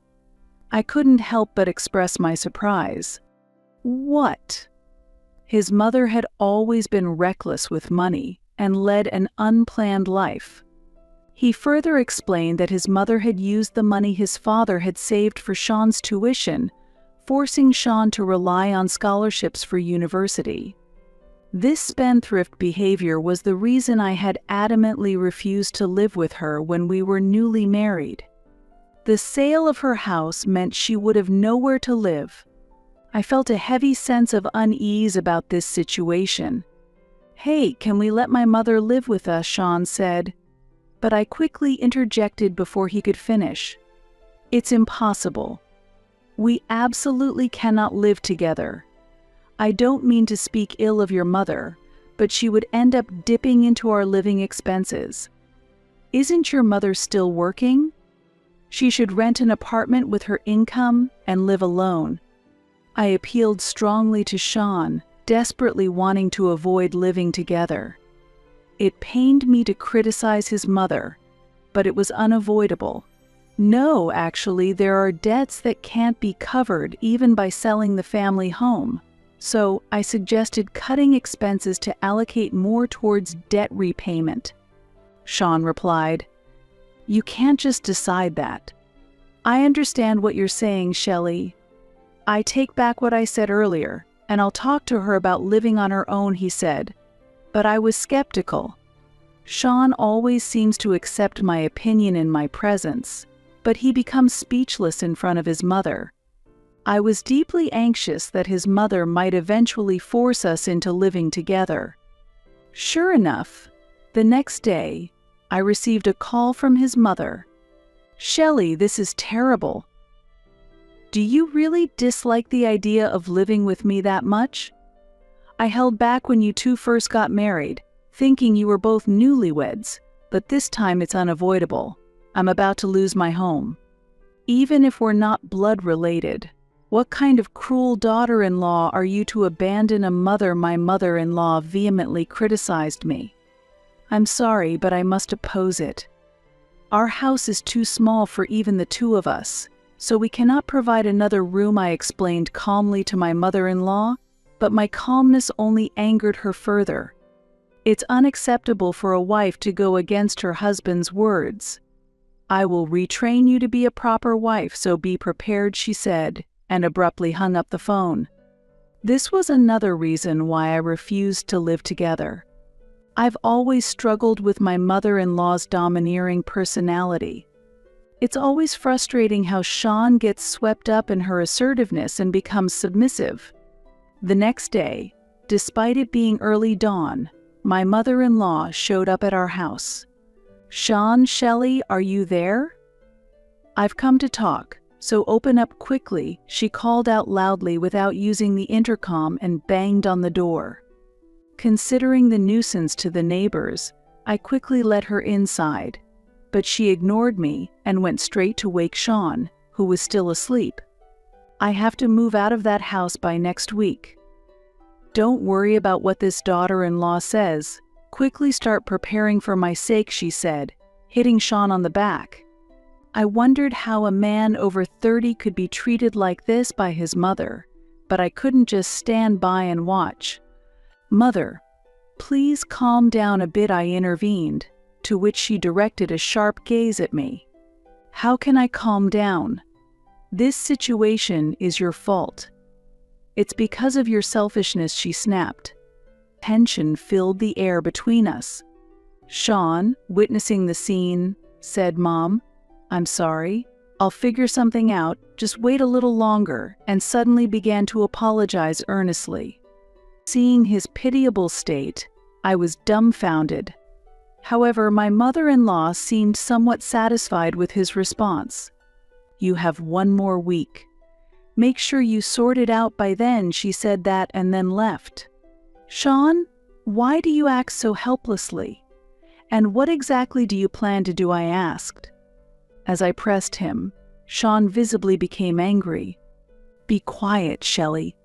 I couldn't help but express my surprise. What? His mother had always been reckless with money and led an unplanned life. He further explained that his mother had used the money his father had saved for Sean's tuition, forcing Sean to rely on scholarships for university. This spendthrift behavior was the reason I had adamantly refused to live with her when we were newly married. The sale of her house meant she would have nowhere to live. I felt a heavy sense of unease about this situation. "Hey, can we let my mother live with us?" Sean said. But I quickly interjected before he could finish. "It's impossible. We absolutely cannot live together. I don't mean to speak ill of your mother, but she would end up dipping into our living expenses. Isn't your mother still working? She should rent an apartment with her income and live alone." I appealed strongly to Sean, desperately wanting to avoid living together. It pained me to criticize his mother, but it was unavoidable. "No, actually, there are debts that can't be covered even by selling the family home. So I suggested cutting expenses to allocate more towards debt repayment." Sean replied, "You can't just decide that." "I understand what you're saying, Shelley. I take back what I said earlier, and I'll talk to her about living on her own," he said. But I was skeptical. Sean always seems to accept my opinion in my presence, but he becomes speechless in front of his mother. I was deeply anxious that his mother might eventually force us into living together. Sure enough, the next day, I received a call from his mother. "Shelley, this is terrible. Do you really dislike the idea of living with me that much? I held back when you two first got married, thinking you were both newlyweds, but this time it's unavoidable. I'm about to lose my home. Even if we're not blood related, what kind of cruel daughter-in-law are you to abandon a mother?" My mother-in-law vehemently criticized me. "I'm sorry, but I must oppose it. Our house is too small for even the two of us, so we cannot provide another room," I explained calmly to my mother-in-law, but my calmness only angered her further. "It's unacceptable for a wife to go against her husband's words. I will retrain you to be a proper wife, so be prepared," she said, and abruptly hung up the phone. This was another reason why I refused to live together. I've always struggled with my mother-in-law's domineering personality. It's always frustrating how Sean gets swept up in her assertiveness and becomes submissive. The next day, despite it being early dawn, my mother-in-law showed up at our house. "Sean, Shelley, are you there? I've come to talk, so open up quickly," she called out loudly without using the intercom and banged on the door. Considering the nuisance to the neighbors, I quickly let her inside, but she ignored me and went straight to wake Sean, who was still asleep. "I have to move out of that house by next week. Don't worry about what this daughter-in-law says. Quickly start preparing for my sake," she said, hitting Sean on the back. I wondered how a man over 30 could be treated like this by his mother, but I couldn't just stand by and watch. "Mother, please calm down a bit," I intervened, to which she directed a sharp gaze at me. "How can I calm down? This situation is your fault. It's because of your selfishness," she snapped. Tension filled the air between us. Sean, witnessing the scene, said, "Mom, I'm sorry. I'll figure something out, just wait a little longer," and suddenly began to apologize earnestly. Seeing his pitiable state, I was dumbfounded. However, my mother-in-law seemed somewhat satisfied with his response. "You have one more week. Make sure you sort it out by then, she said that and then left. Sean, why do you act so helplessly? And what exactly do you plan to do? I asked. As I pressed him, Sean visibly became angry. Be quiet, Shelley.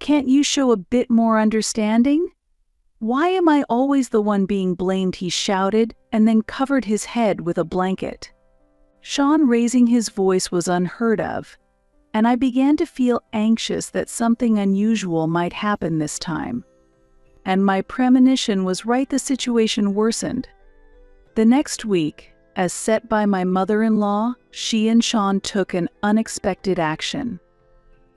Can't you show a bit more understanding? Why am I always the one being blamed? He shouted and then covered his head with a blanket. Sean raising his voice was unheard of, and I began to feel anxious that something unusual might happen this time. And my premonition was right, the situation worsened. The next week, as set by my mother-in-law, she and Sean took an unexpected action.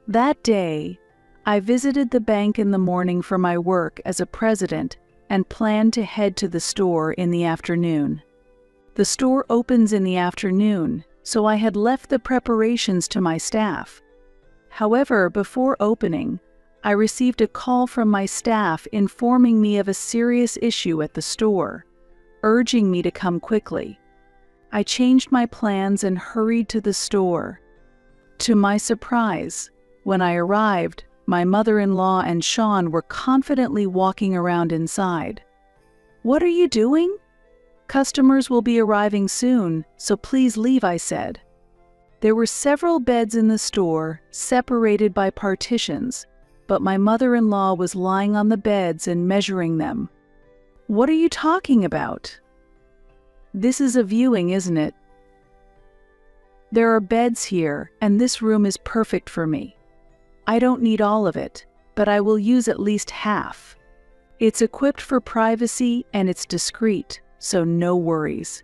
That day, I visited the bank in the morning for my work as a president and planned to head to the store in the afternoon. The store opens in the afternoon, so I had left the preparations to my staff. However, before opening, I received a call from my staff informing me of a serious issue at the store, urging me to come quickly. I changed my plans and hurried to the store. To my surprise, when I arrived, my mother-in-law and Sean were confidently walking around inside. What are you doing? Customers will be arriving soon, so please leave, I said. There were several beds in the store, separated by partitions, but my mother-in-law was lying on the beds and measuring them. What are you talking about? This is a viewing, isn't it? There are beds here, and this room is perfect for me. I don't need all of it, but I will use at least half. It's equipped for privacy and it's discreet, so no worries.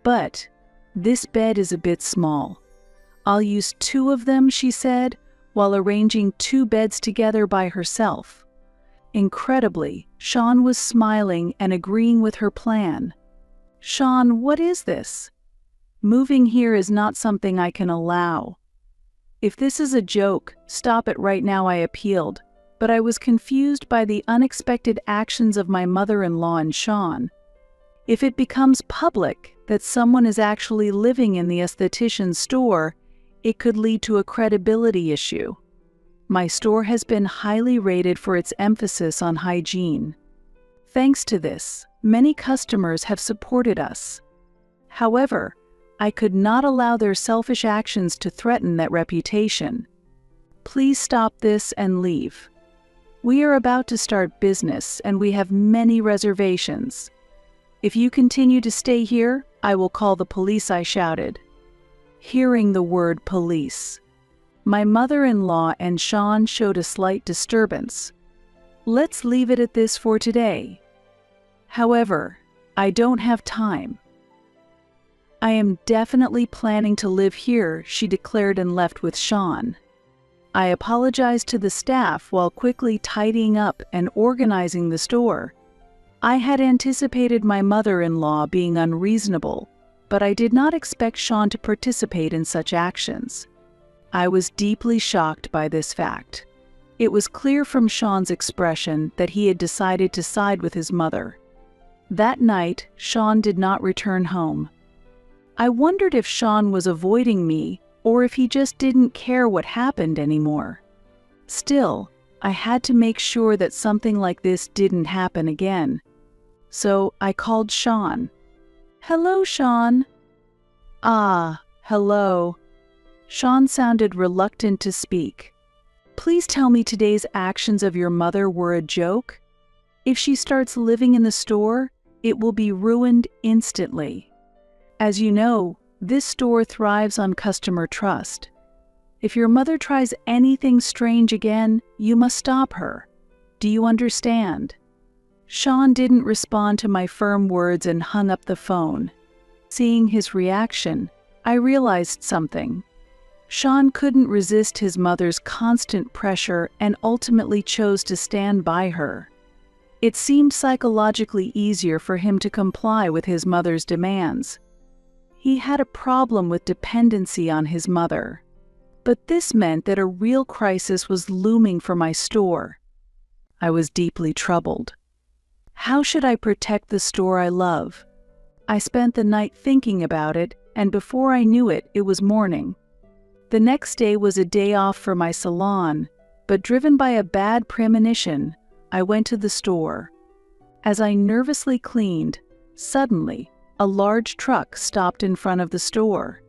But this bed is a bit small. I'll use 2 of them, she said, while arranging 2 beds together by herself. Incredibly, Sean was smiling and agreeing with her plan. Sean, what is this? Moving here is not something I can allow. If this is a joke, stop it right now, I appealed, but I was confused by the unexpected actions of my mother-in-law and Sean. If it becomes public that someone is actually living in the esthetician's store, it could lead to a credibility issue. My store has been highly rated for its emphasis on hygiene. Thanks to this, many customers have supported us. However, I could not allow their selfish actions to threaten that reputation. Please stop this and leave. We are about to start business and we have many reservations. If you continue to stay here, I will call the police, I shouted. Hearing the word police, my mother-in-law and Sean showed a slight disturbance. Let's leave it at this for today. However, I don't have time. I am definitely planning to live here, she declared and left with Sean. I apologized to the staff while quickly tidying up and organizing the store. I had anticipated my mother-in-law being unreasonable, but I did not expect Sean to participate in such actions. I was deeply shocked by this fact. It was clear from Sean's expression that he had decided to side with his mother. That night, Sean did not return home. I wondered if Sean was avoiding me or if he just didn't care what happened anymore. Still, I had to make sure that something like this didn't happen again. So I called Sean. Hello, Sean. Ah, hello. Sean sounded reluctant to speak. Please tell me today's actions of your mother were a joke? If she starts living in the store, it will be ruined instantly. As you know, this store thrives on customer trust. If your mother tries anything strange again, you must stop her. Do you understand? Sean didn't respond to my firm words and hung up the phone. Seeing his reaction, I realized something. Sean couldn't resist his mother's constant pressure and ultimately chose to stand by her. It seemed psychologically easier for him to comply with his mother's demands. He had a problem with dependency on his mother. But this meant that a real crisis was looming for my store. I was deeply troubled. How should I protect the store I love? I spent the night thinking about it, and before I knew it, it was morning. The next day was a day off for my salon, but driven by a bad premonition, I went to the store. As I nervously cleaned, suddenly, a large truck stopped in front of the store.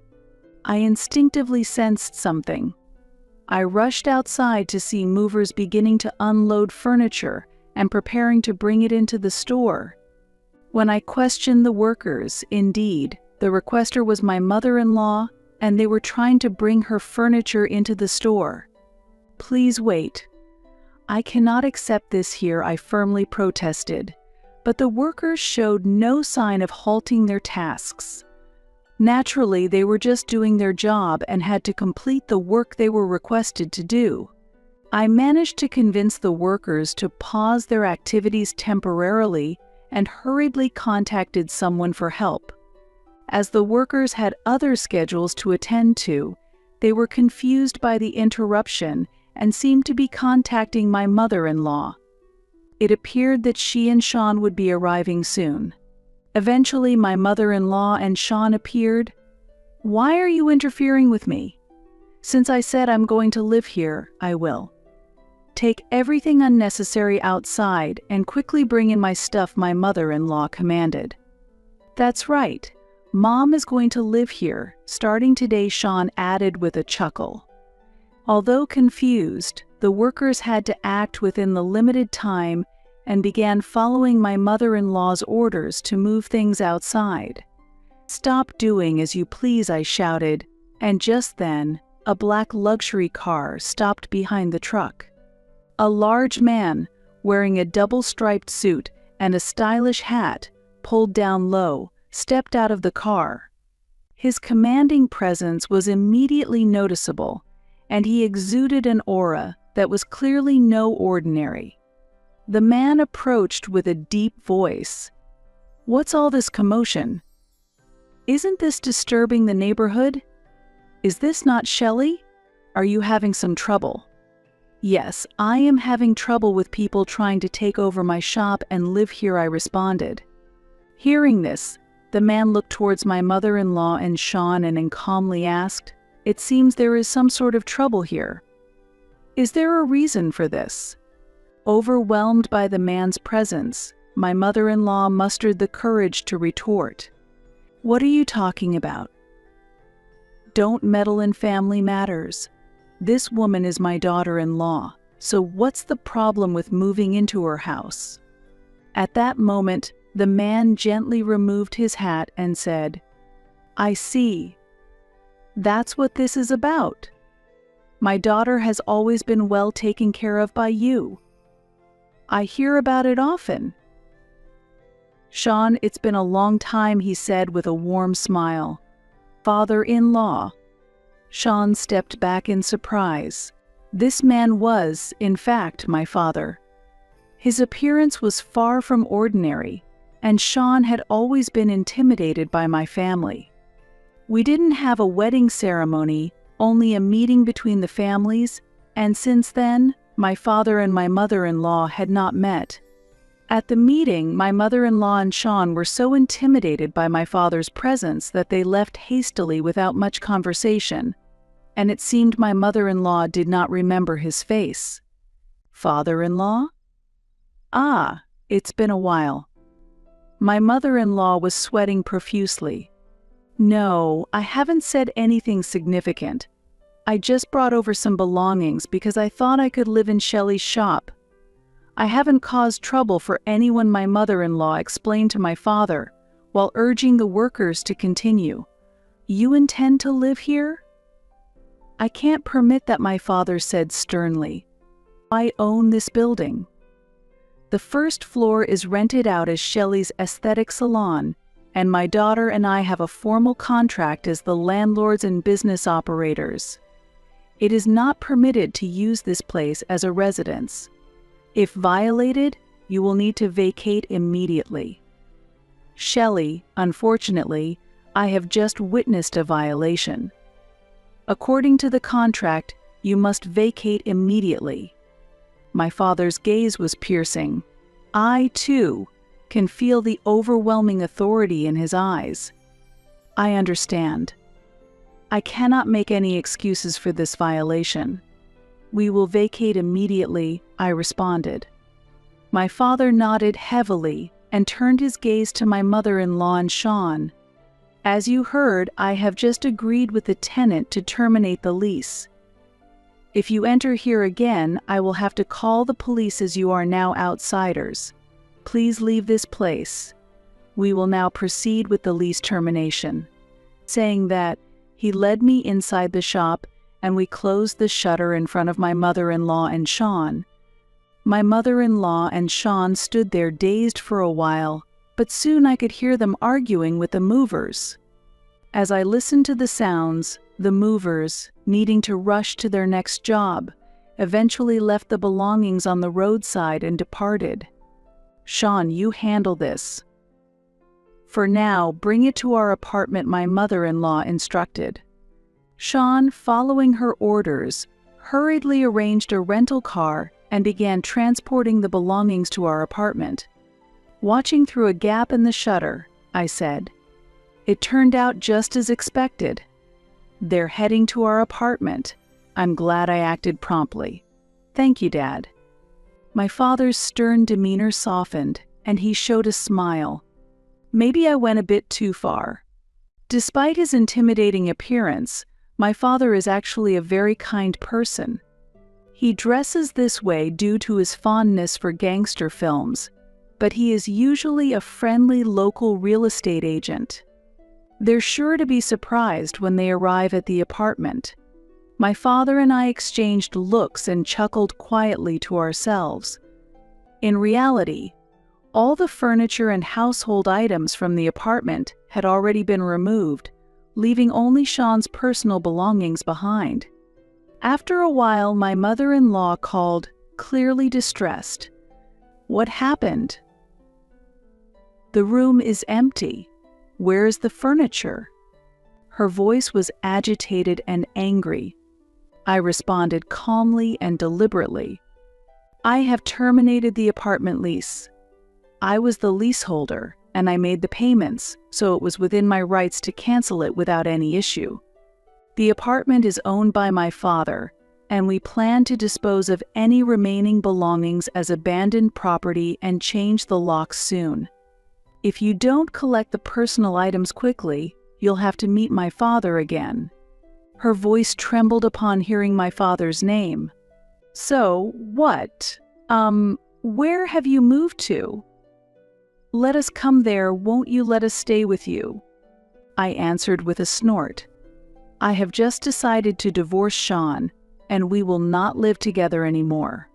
I instinctively sensed something. I rushed outside to see movers beginning to unload furniture and preparing to bring it into the store. When I questioned the workers, indeed, the requester was my mother-in-law, and they were trying to bring her furniture into the store. "Please wait. I cannot accept this here," I firmly protested, but the workers showed no sign of halting their tasks. Naturally, they were just doing their job and had to complete the work they were requested to do. I managed to convince the workers to pause their activities temporarily and hurriedly contacted someone for help. As the workers had other schedules to attend to, they were confused by the interruption and seemed to be contacting my mother-in-law. It appeared that she and Sean would be arriving soon. Eventually, my mother-in-law and Sean appeared. "Why are you interfering with me? Since I said I'm going to live here, I will. Take everything unnecessary outside and quickly bring in my stuff," my mother-in-law commanded. "That's right. Mom is going to live here, starting today," Sean added with a chuckle. Although confused, the workers had to act within the limited time and began following my mother-in-law's orders to move things outside. "Stop doing as you please," I shouted, and just then, a black luxury car stopped behind the truck. A large man, wearing a double-striped suit and a stylish hat, pulled down low, stepped out of the car. His commanding presence was immediately noticeable, and he exuded an aura that was clearly no ordinary. The man approached with a deep voice. "What's all this commotion? Isn't this disturbing the neighborhood? Is this not Shelley? Are you having some trouble?" "Yes, I am having trouble with people trying to take over my shop and live here," I responded. Hearing this, the man looked towards my mother-in-law and Sean and calmly asked, "It seems there is some sort of trouble here. Is there a reason for this?" Overwhelmed by the man's presence, my mother-in-law mustered the courage to retort, "What are you talking about? Don't meddle in family matters. This woman is my daughter-in-law, so what's the problem with moving into her house?" At that moment, the man gently removed his hat and said, "I see. That's what this is about. My daughter has always been well taken care of by you. I hear about it often." "Sean, it's been a long time," he said with a warm smile. "Father-in-law." Sean stepped back in surprise. This man was, in fact, my father. His appearance was far from ordinary, and Sean had always been intimidated by my family. We didn't have a wedding ceremony, only a meeting between the families, and since then, my father and my mother-in-law had not met. At the meeting, my mother-in-law and Sean were so intimidated by my father's presence that they left hastily without much conversation, and it seemed my mother-in-law did not remember his face. "Father-in-law? Ah, it's been a while." My mother-in-law was sweating profusely. "No, I haven't said anything significant. I just brought over some belongings because I thought I could live in Shelley's shop. I haven't caused trouble for anyone," my mother-in-law explained to my father, while urging the workers to continue. "You intend to live here?" "I can't permit that," my father said sternly. "I own this building. The first floor is rented out as Shelley's aesthetic salon, and my daughter and I have a formal contract as the landlords and business operators. It is not permitted to use this place as a residence. If violated, you will need to vacate immediately. Shelley, unfortunately, I have just witnessed a violation. According to the contract, you must vacate immediately." My father's gaze was piercing. I, too, can feel the overwhelming authority in his eyes. "I understand. I cannot make any excuses for this violation. We will vacate immediately, I responded. My father nodded heavily and turned his gaze to my mother-in-law and Sean. As you heard, I have just agreed with the tenant to terminate the lease. If you enter here again, I will have to call the police as you are now outsiders. Please leave this place. We will now proceed with the lease termination. Saying that, he led me inside the shop and we closed the shutter in front of my mother-in-law and Sean. My mother-in-law and Sean stood there dazed for a while, but soon I could hear them arguing with the movers. As I listened to the sounds, the movers, needing to rush to their next job, eventually left the belongings on the roadside and departed. Sean, you handle this. For now, bring it to our apartment, my mother-in-law instructed. Sean, following her orders, hurriedly arranged a rental car and began transporting the belongings to our apartment. Watching through a gap in the shutter, I said, "It turned out just as expected. They're heading to our apartment. I'm glad I acted promptly. Thank you, Dad." My father's stern demeanor softened, and he showed a smile. Maybe I went a bit too far. Despite his intimidating appearance, my father is actually a very kind person. He dresses this way due to his fondness for gangster films, but he is usually a friendly local real estate agent. They're sure to be surprised when they arrive at the apartment. My father and I exchanged looks and chuckled quietly to ourselves. In reality, all the furniture and household items from the apartment had already been removed, leaving only Sean's personal belongings behind. After a while, my mother-in-law called, clearly distressed. "What happened?" "The room is empty. Where's the furniture?" Her voice was agitated and angry. I responded calmly and deliberately. "I have terminated the apartment lease. I was the leaseholder, and I made the payments, so it was within my rights to cancel it without any issue. The apartment is owned by my father, and we plan to dispose of any remaining belongings as abandoned property and change the locks soon. If you don't collect the personal items quickly, you'll have to meet my father again." Her voice trembled upon hearing my father's name. "So, what? Where have you moved to?" "Let us come there, won't you let us stay with you?" I answered with a snort. "I have just decided to divorce Sean, and we will not live together anymore.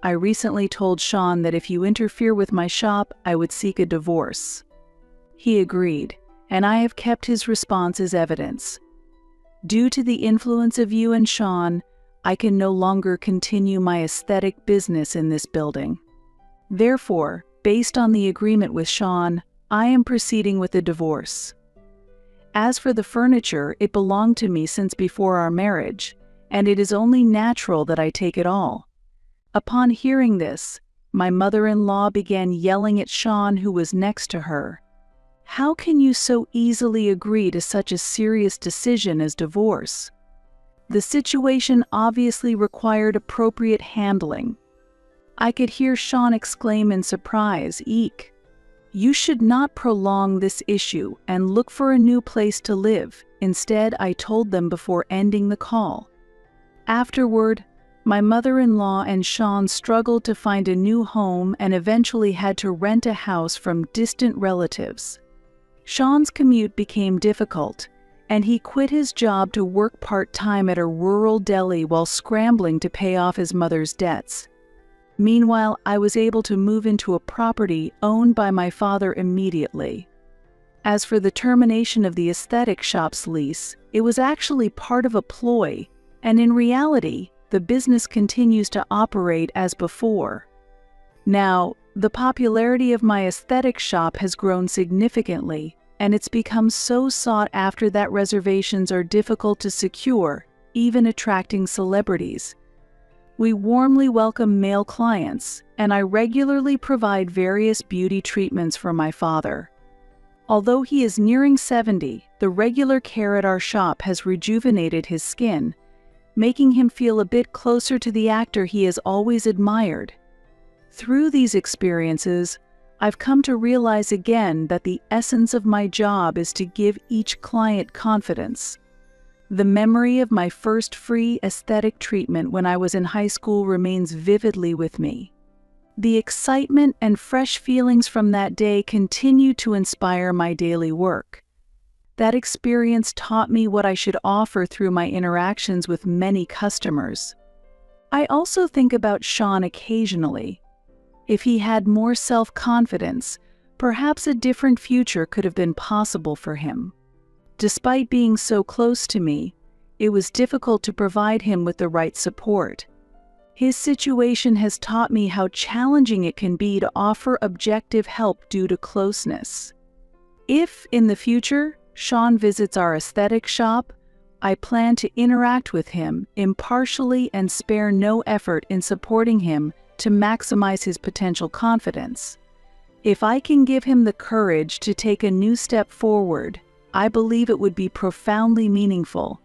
I recently told Sean that if you interfere with my shop, I would seek a divorce." He agreed, and I have kept his response as evidence. Due to the influence of you and Sean, I can no longer continue my aesthetic business in this building. Therefore, based on the agreement with Sean, I am proceeding with the divorce. As for the furniture, it belonged to me since before our marriage, and it is only natural that I take it all. Upon hearing this, my mother-in-law began yelling at Sean, who was next to her. "How can you so easily agree to such a serious decision as divorce? The situation obviously required appropriate handling." I could hear Sean exclaim in surprise, "Eek! You should not prolong this issue and look for a new place to live." Instead, I told them before ending the call. Afterward, my mother-in-law and Sean struggled to find a new home and eventually had to rent a house from distant relatives. Sean's commute became difficult, and he quit his job to work part-time at a rural deli while scrambling to pay off his mother's debts. Meanwhile, I was able to move into a property owned by my father immediately. As for the termination of the aesthetic shop's lease, it was actually part of a ploy, and in reality, the business continues to operate as before. Now, the popularity of my aesthetic shop has grown significantly, and it's become so sought after that reservations are difficult to secure, even attracting celebrities. We warmly welcome male clients, and I regularly provide various beauty treatments for my father. Although he is nearing 70, the regular care at our shop has rejuvenated his skin, making him feel a bit closer to the actor he has always admired. Through these experiences, I've come to realize again that the essence of my job is to give each client confidence. The memory of my first free aesthetic treatment when I was in high school remains vividly with me. The excitement and fresh feelings from that day continue to inspire my daily work. That experience taught me what I should offer through my interactions with many customers. I also think about Sean occasionally. If he had more self-confidence, perhaps a different future could have been possible for him. Despite being so close to me, it was difficult to provide him with the right support. His situation has taught me how challenging it can be to offer objective help due to closeness. If, in the future, Sean visits our aesthetic shop, I plan to interact with him impartially and spare no effort in supporting him to maximize his potential confidence. If I can give him the courage to take a new step forward, I believe it would be profoundly meaningful